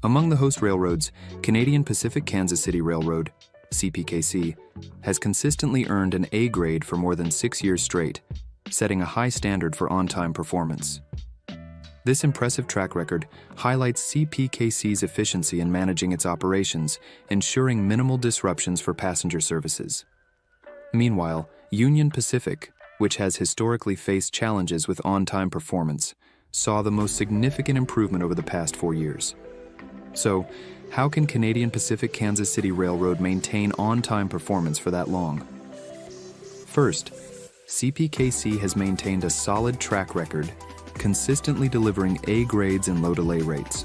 Among the host railroads, Canadian Pacific Kansas City Railroad, CPKC, has consistently earned an A grade for more than 6 years straight, setting a high standard for on-time performance. This impressive track record highlights CPKC's efficiency in managing its operations, ensuring minimal disruptions for passenger services. Meanwhile, Union Pacific, which has historically faced challenges with on-time performance, saw the most significant improvement over the past 4 years. So, how can Canadian Pacific Kansas City Railroad maintain on-time performance for that long? First, CPKC has maintained a solid track record, consistently delivering A grades and low delay rates.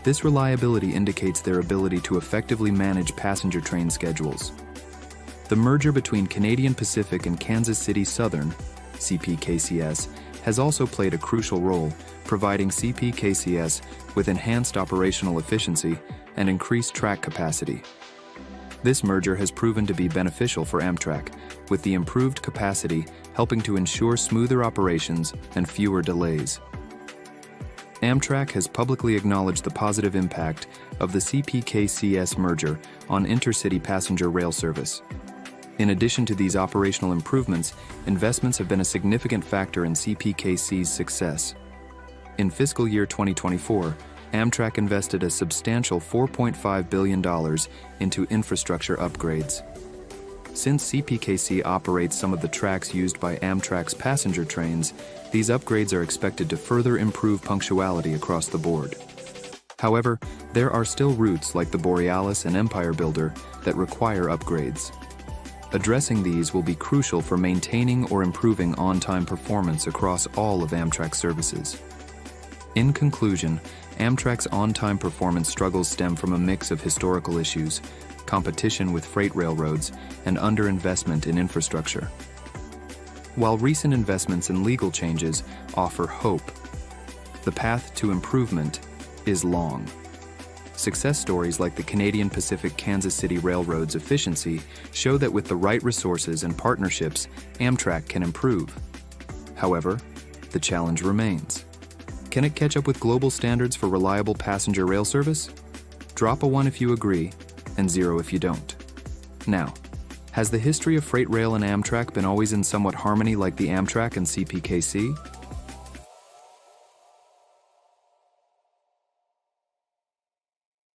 This reliability indicates their ability to effectively manage passenger train schedules. The merger between Canadian Pacific and Kansas City Southern, CPKCS, has also played a crucial role, providing CPKCS with enhanced operational efficiency and increased track capacity. This merger has proven to be beneficial for Amtrak, with the improved capacity helping to ensure smoother operations and fewer delays. Amtrak has publicly acknowledged the positive impact of the CPKCS merger on intercity passenger rail service. In addition to these operational improvements, investments have been a significant factor in CPKC's success. In fiscal year 2024, Amtrak invested a substantial $4.5 billion into infrastructure upgrades. Since CPKC operates some of the tracks used by Amtrak's passenger trains, these upgrades are expected to further improve punctuality across the board. However, there are still routes like the Borealis and Empire Builder that require upgrades. Addressing these will be crucial for maintaining or improving on-time performance across all of Amtrak's services. In conclusion, Amtrak's on-time performance struggles stem from a mix of historical issues, competition with freight railroads, and underinvestment in infrastructure. While recent investments and legal changes offer hope, the path to improvement is long. Success stories like the Canadian Pacific Kansas City Railroad's efficiency show that with the right resources and partnerships, Amtrak can improve. However, the challenge remains. Can it catch up with global standards for reliable passenger rail service? Drop a 1 if you agree, and 0 if you don't. Now, has the history of freight rail and Amtrak been always in somewhat harmony like the Amtrak and CPKC?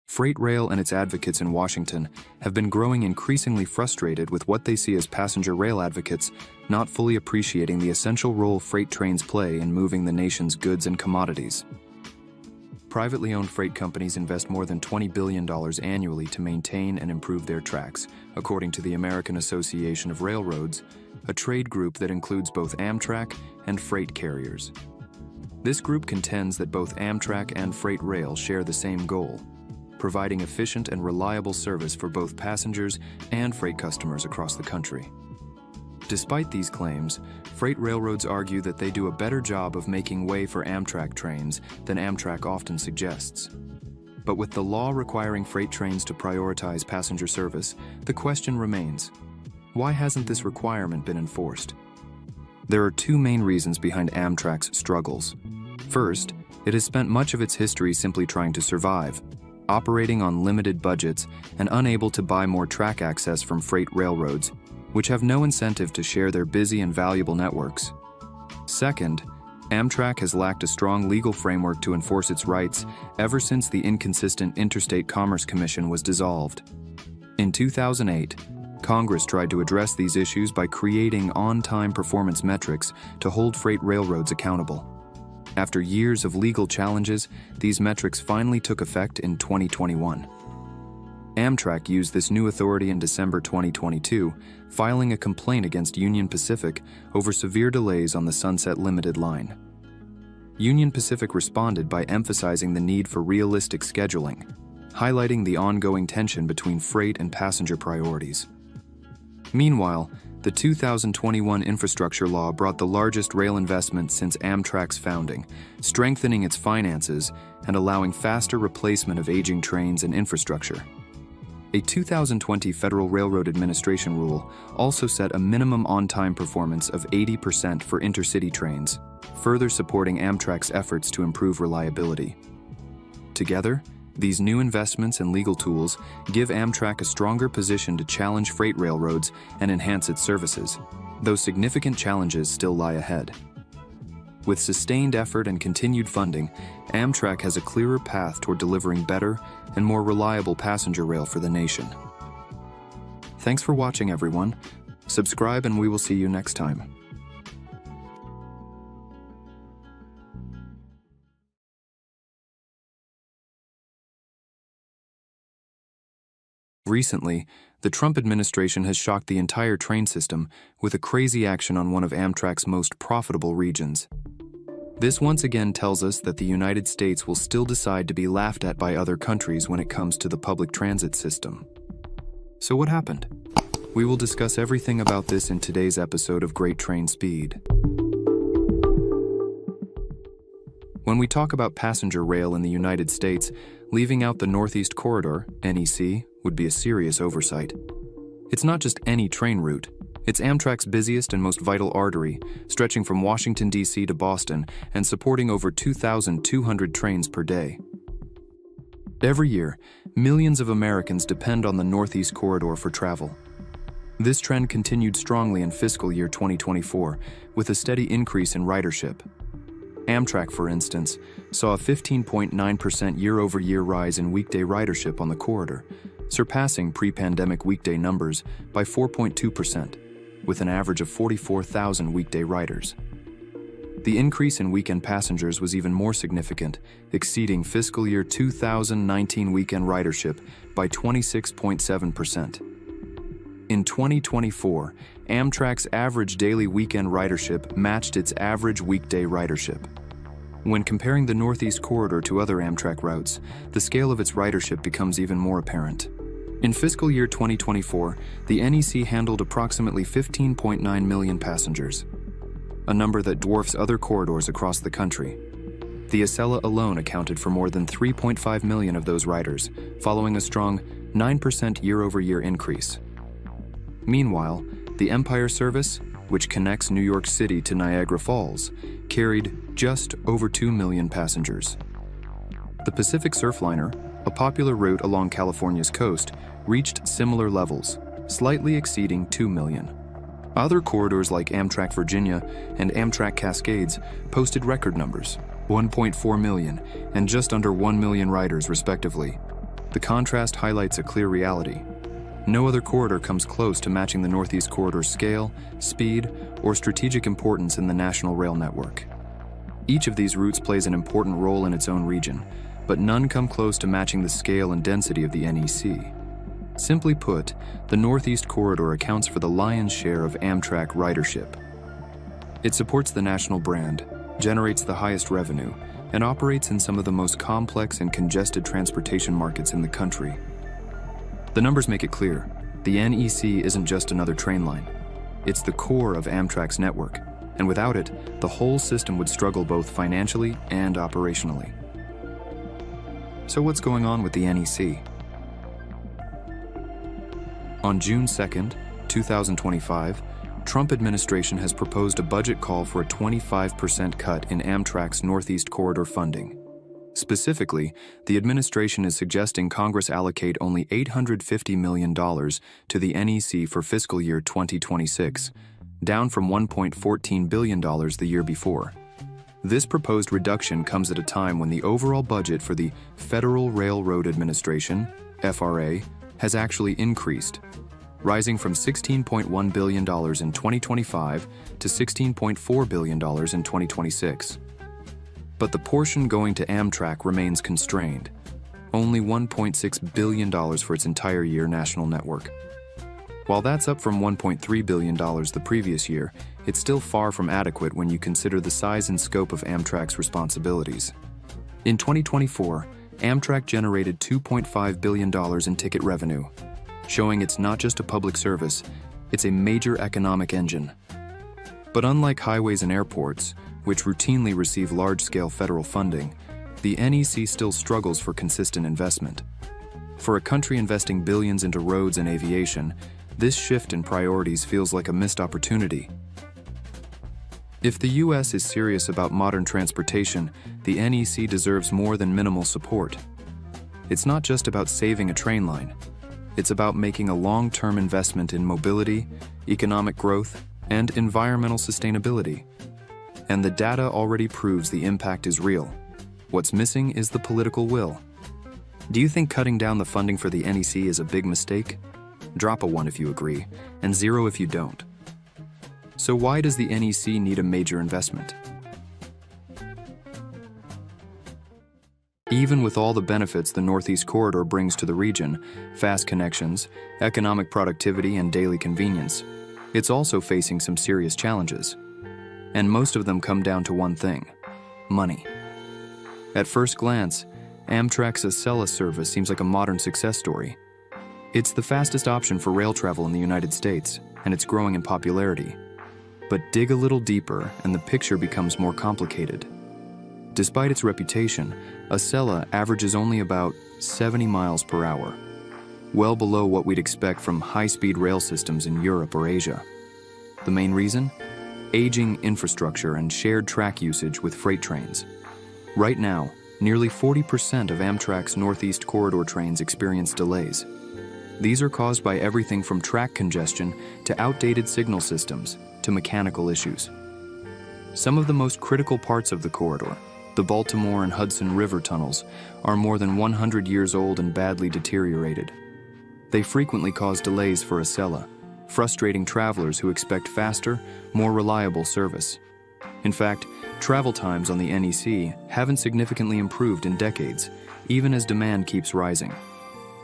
Freight rail and its advocates in Washington have been growing increasingly frustrated with what they see as passenger rail advocates not fully appreciating the essential role freight trains play in moving the nation's goods and commodities. Privately owned freight companies invest more than $20 billion annually to maintain and improve their tracks, according to the American Association of Railroads, a trade group that includes both Amtrak and freight carriers. This group contends that both Amtrak and freight rail share the same goal: providing efficient and reliable service for both passengers and freight customers across the country. Despite these claims, freight railroads argue that they do a better job of making way for Amtrak trains than Amtrak often suggests. But with the law requiring freight trains to prioritize passenger service, the question remains: why hasn't this requirement been enforced? There are two main reasons behind Amtrak's struggles. First, it has spent much of its history simply trying to survive, operating on limited budgets and unable to buy more track access from freight railroads, which have no incentive to share their busy and valuable networks. Second, Amtrak has lacked a strong legal framework to enforce its rights ever since the inconsistent Interstate Commerce Commission was dissolved. In 2008, Congress tried to address these issues by creating on-time performance metrics to hold freight railroads accountable. After years of legal challenges, these metrics finally took effect in 2021. Amtrak used this new authority in December 2022, filing a complaint against Union Pacific over severe delays on the Sunset Limited line. Union Pacific responded by emphasizing the need for realistic scheduling, highlighting the ongoing tension between freight and passenger priorities. Meanwhile, the 2021 infrastructure law brought the largest rail investment since Amtrak's founding, strengthening its finances and allowing faster replacement of aging trains and infrastructure. A 2020 Federal Railroad Administration rule also set a minimum on-time performance of 80% for intercity trains, further supporting Amtrak's efforts to improve reliability. Together, these new investments and legal tools give Amtrak a stronger position to challenge freight railroads and enhance its services, though significant challenges still lie ahead. With sustained effort and continued funding, Amtrak has a clearer path toward delivering better and more reliable passenger rail for the nation. Thanks for watching, everyone. Subscribe and we will see you next time. Recently, the Trump administration has shocked the entire train system with a crazy action on one of Amtrak's most profitable regions. This once again tells us that the United States will still decide to be laughed at by other countries when it comes to the public transit system. So what happened? We will discuss everything about this in today's episode of Great Train Speed. When we talk about passenger rail in the United States, leaving out the Northeast Corridor, NEC, would be a serious oversight. It's not just any train route. It's Amtrak's busiest and most vital artery, stretching from Washington, D.C. to Boston and supporting over 2,200 trains per day. Every year, millions of Americans depend on the Northeast Corridor for travel. This trend continued strongly in fiscal year 2024, with a steady increase in ridership. Amtrak, for instance, saw a 15.9% year-over-year rise in weekday ridership on the corridor, surpassing pre-pandemic weekday numbers by 4.2%, with an average of 44,000 weekday riders. The increase in weekend passengers was even more significant, exceeding fiscal year 2019 weekend ridership by 26.7%. In 2024, Amtrak's average daily weekend ridership matched its average weekday ridership. When comparing the Northeast Corridor to other Amtrak routes, the scale of its ridership becomes even more apparent. In fiscal year 2024, the NEC handled approximately 15.9 million passengers, a number that dwarfs other corridors across the country. The Acela alone accounted for more than 3.5 million of those riders, following a strong 9% year-over-year increase. Meanwhile, the Empire Service, which connects New York City to Niagara Falls, carried just over 2 million passengers. The Pacific Surfliner, a popular route along California's coast, reached similar levels, slightly exceeding 2 million. Other corridors like Amtrak Virginia and Amtrak Cascades posted record numbers, 1.4 million and just under 1 million riders respectively. The contrast highlights a clear reality. No other corridor comes close to matching the Northeast Corridor's scale, speed, or strategic importance in the national rail network. Each of these routes plays an important role in its own region, but none come close to matching the scale and density of the NEC. Simply put, the Northeast Corridor accounts for the lion's share of Amtrak ridership. It supports the national brand, generates the highest revenue, and operates in some of the most complex and congested transportation markets in the country. The numbers make it clear, the NEC isn't just another train line. It's the core of Amtrak's network, and without it, the whole system would struggle both financially and operationally. So what's going on with the NEC? On June 2nd, 2025, Trump administration has proposed a budget call for a 25% cut in Amtrak's Northeast Corridor funding. Specifically, the administration is suggesting Congress allocate only $850 million to the NEC for fiscal year 2026, down from $1.14 billion the year before. This proposed reduction comes at a time when the overall budget for the Federal Railroad Administration, FRA, has actually increased, rising from $16.1 billion in 2025 to $16.4 billion in 2026. But the portion going to Amtrak remains constrained, only $1.6 billion for its entire year national network. While that's up from $1.3 billion the previous year, it's still far from adequate when you consider the size and scope of Amtrak's responsibilities. In 2024, Amtrak generated $2.5 billion in ticket revenue, showing it's not just a public service, it's a major economic engine. But unlike highways and airports, which routinely receive large-scale federal funding, the NEC still struggles for consistent investment. For a country investing billions into roads and aviation, this shift in priorities feels like a missed opportunity. If the U.S. is serious about modern transportation, the NEC deserves more than minimal support. It's not just about saving a train line. It's about making a long-term investment in mobility, economic growth, and environmental sustainability. And the data already proves the impact is real. What's missing is the political will. Do you think cutting down the funding for the NEC is a big mistake? Drop a 1 if you agree, and 0 if you don't. So why does the NEC need a major investment? Even with all the benefits the Northeast Corridor brings to the region, fast connections, economic productivity, and daily convenience, it's also facing some serious challenges. And most of them come down to one thing: money. At first glance, Amtrak's Acela service seems like a modern success story. It's the fastest option for rail travel in the United States, and it's growing in popularity. But dig a little deeper, and the picture becomes more complicated. Despite its reputation, Acela averages only about 70 miles per hour, well below what we'd expect from high-speed rail systems in Europe or Asia. The main reason? Aging infrastructure and shared track usage with freight trains. Right now, nearly 40% of Amtrak's Northeast Corridor trains experience delays. These are caused by everything from track congestion to outdated signal systems to mechanical issues. Some of the most critical parts of the corridor, the Baltimore and Hudson River tunnels, are more than 100 years old and badly deteriorated. They frequently cause delays for Acela, frustrating travelers who expect faster, more reliable service. In fact, travel times on the NEC haven't significantly improved in decades, even as demand keeps rising.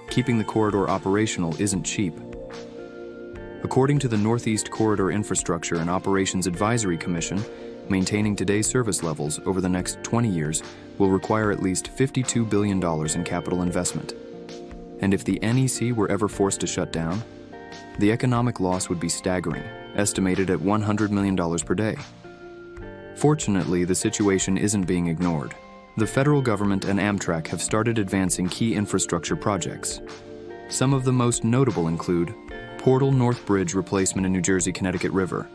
Keeping the corridor operational isn't cheap. According to the Northeast Corridor Infrastructure and Operations Advisory Commission, maintaining today's service levels over the next 20 years will require at least $52 billion in capital investment. And if the NEC were ever forced to shut down, the economic loss would be staggering, estimated at $100 million per day. Fortunately, the situation isn't being ignored. The federal government and Amtrak have started advancing key infrastructure projects. Some of the most notable include Portal North Bridge replacement in New Jersey Connecticut River.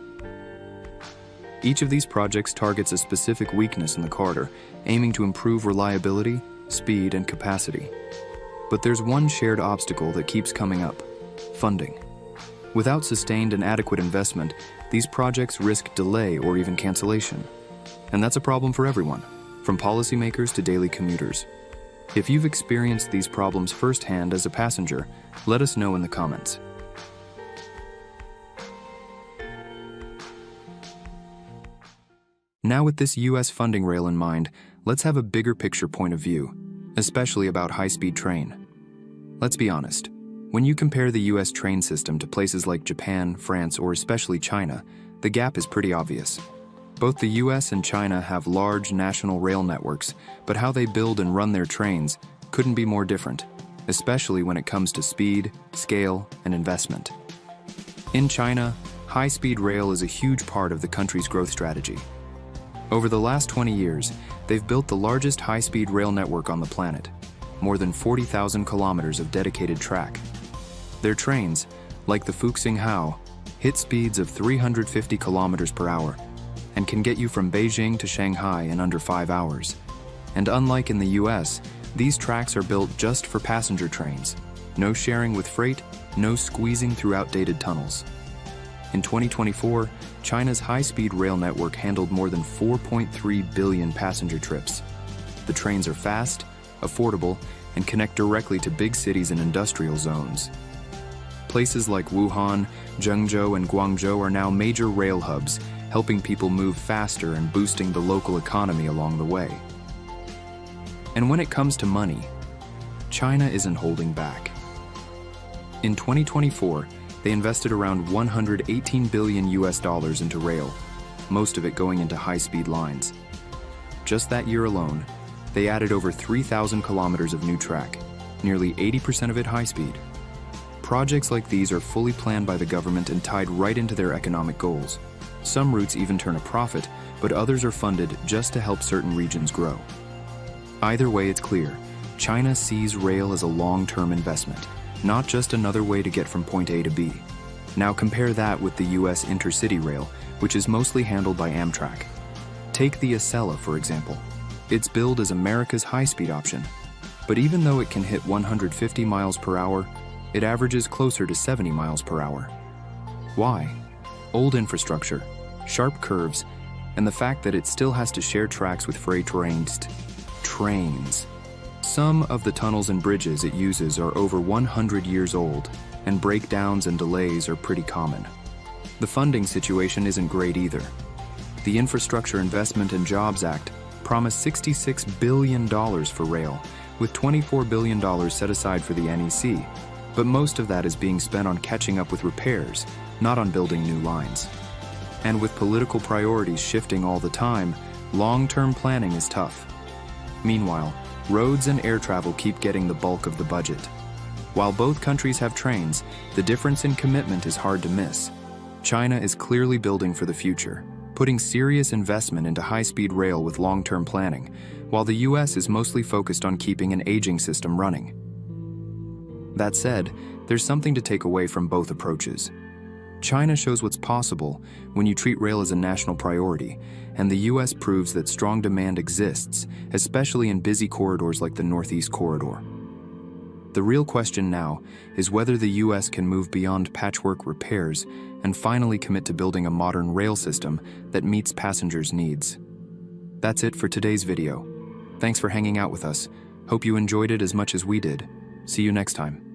Each of these projects targets a specific weakness in the corridor, aiming to improve reliability, speed, and capacity. But there's one shared obstacle that keeps coming up: funding. Without sustained and adequate investment, these projects risk delay or even cancellation. And that's a problem for everyone, from policymakers to daily commuters. If you've experienced these problems firsthand as a passenger, let us know in the comments. Now, with this U.S. funding rail in mind, let's have a bigger picture point of view, especially about high-speed train. Let's be honest. When you compare the U.S. train system to places like Japan, France, or especially China, the gap is pretty obvious. Both the U.S. and China have large national rail networks, but how they build and run their trains couldn't be more different, especially when it comes to speed, scale, and investment. In China, high-speed rail is a huge part of the country's growth strategy. Over the last 20 years, they've built the largest high-speed rail network on the planet, more than 40,000 kilometers of dedicated track. Their trains, like the Fuxinghao, hit speeds of 350 kilometers per hour and can get you from Beijing to Shanghai in under 5 hours. And unlike in the US, these tracks are built just for passenger trains. No sharing with freight, no squeezing through outdated tunnels. In 2024, China's high-speed rail network handled more than 4.3 billion passenger trips. The trains are fast, affordable, and connect directly to big cities and industrial zones. Places like Wuhan, Zhengzhou, and Guangzhou are now major rail hubs, helping people move faster and boosting the local economy along the way. And when it comes to money, China isn't holding back. In 2024, they invested around $118 billion into rail, most of it going into high-speed lines. Just that year alone, they added over 3,000 kilometers of new track, nearly 80% of it high-speed. Projects like these are fully planned by the government and tied right into their economic goals. Some routes even turn a profit, but others are funded just to help certain regions grow. Either way, it's clear, China sees rail as a long-term investment, not just another way to get from point A to B. Now compare that with the US intercity rail, which is mostly handled by Amtrak. Take the Acela, for example. It's billed as America's high-speed option, but even though it can hit 150 miles per hour, it averages closer to 70 miles per hour. Why? Old infrastructure, sharp curves, and the fact that it still has to share tracks with freight trains. Some of the tunnels and bridges it uses are over 100 years old, and breakdowns and delays are pretty common. The funding situation isn't great either. The Infrastructure Investment and Jobs Act promised $66 billion for rail, with $24 billion set aside for the NEC, but most of that is being spent on catching up with repairs, not on building new lines. And with political priorities shifting all the time, long-term planning is tough. Meanwhile, roads and air travel keep getting the bulk of the budget. While both countries have trains, the difference in commitment is hard to miss. China is clearly building for the future, putting serious investment into high-speed rail with long-term planning, while the US is mostly focused on keeping an aging system running. That said, there's something to take away from both approaches. China shows what's possible when you treat rail as a national priority, and the US proves that strong demand exists, especially in busy corridors like the Northeast Corridor. The real question now is whether the U.S. can move beyond patchwork repairs and finally commit to building a modern rail system that meets passengers' needs. That's it for today's video. Thanks for hanging out with us. Hope you enjoyed it as much as we did. See you next time.